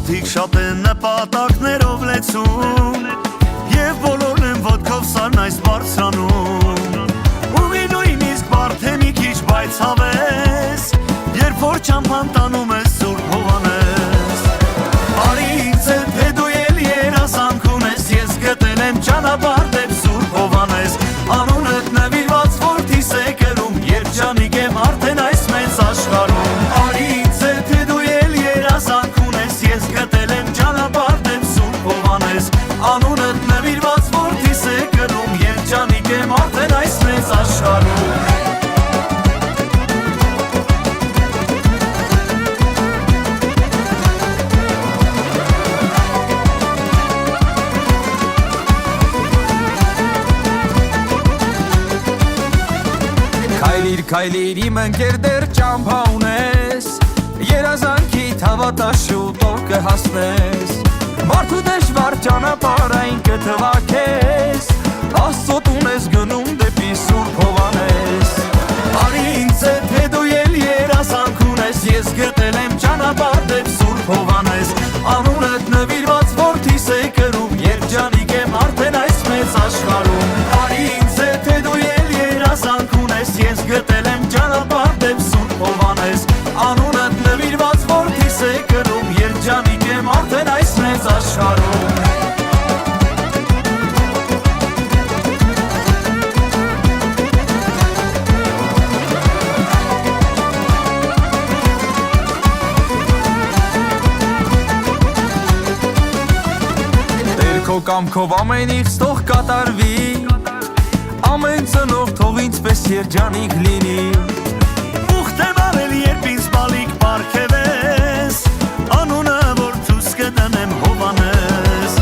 մարդիկ շատ են նպատակներով լեցում Եվ բոլորն են ոտքով սարն այս բարձրանում Ուղի նույնիսկ բարդ է մի քիչ բայց հավես Երբ որ չամփան տանում ես Սուրբ Հովհաննես Արի ինձ հետ թե դու էլ երազանք ունես Ես գտել եմ ճանապարհ դեպ Սուրբ Հովհաննես Անունդ նվիրված որդիս է կրում Երջանիկ եմ արդեն այս մեծ աշխարհում Արի ինձ հետ թե դու էլ երազանք ունես Ես գտել եմ ճանապարհ դեպ Սուրբ Հովհաննես Անունդ նվիրված որդիս է կրում Երջանիկ եմ արդեն այս մեծ աշխարհում Քայլիր իմ ընկեր դեռ ճամփա ունես Երազանքի հավատաշուտով կհասնես Մարդու դժվար ճանապարհային կթվաքես Աստծո տուն ես գնում դեպի Սուրբ Հովհաննես Արի ինձ հետ թե դու էլ երազանք ունես Ես գտել եմ ճանապարհ դեպ Սուրբ Հովհաննես Անունդ նվիրված որդիս է կրում Երջանիկ եմ արդեն այս մեծ աշխարհում Արի ինձ հետ թե դու էլ երազանք ունես Ես գտել եմ ճանապարհ դեպ Սուրբ Հովհաննես Անունդ նվիրված որդիս է կրում Երջանիկ եմ արդեն այս մեծ աշխարհում Քո կամքով ամեն ինչ թող կատարվի Ամեն ծնող թող ինձպես երջանիկ լինի Ուխտ եմ արել երբ ինձ բալիկ պարգևես Անունը որդուս կդնեմ Հովհաննես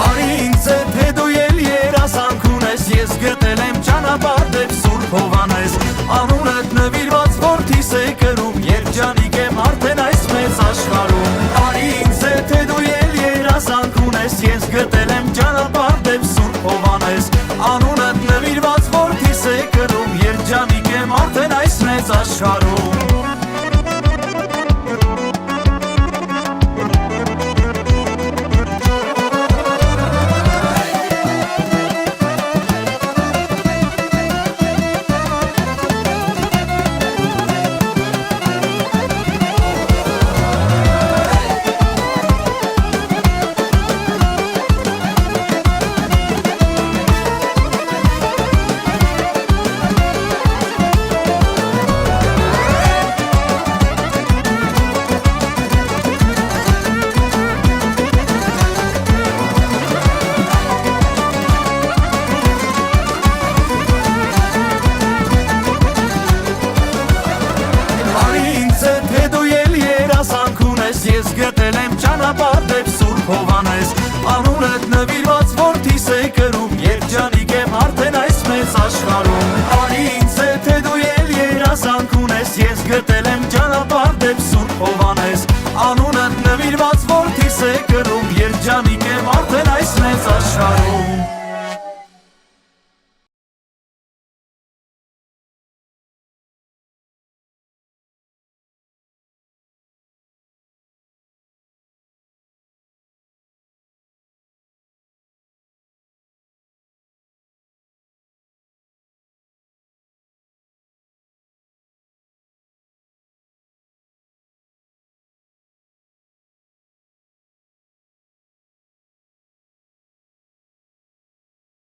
Արի ինձ հետ թե դու էլ երազանք ունես Ես գտել եմ ճանապարհ դեպ Սուրբ Հովհաննես Անունդ նվիրված որդիս է կրում Երջանիկ եմ արդեն այս մեծ աշխարհում Արի ինձ հետ թե դու էլ երազանք ունես Ես գտել եմ ճանապարհ դեպ Սուրբ Հովհաննես Անունդ նվիրված որդիս է կրում Երջանիկ եմ արդեն այս մեծ աշխարհում Ես գտել եմ ճանապարհ դեպ Սուրբ Հովհաննես Անունդ նվիրված որդիս է կրում Երջանիկ եմ արդեն այս մեծ աշխարհում Արի ինձ հետ թե դու էլ երազանք ունես Ես գտել եմ ճանապարհ դեպ Սուրբ Հովհաննես Անունդ նվիրված որդիս է կրում Երջանիկ եմ արդեն այս մեծ աշխարհում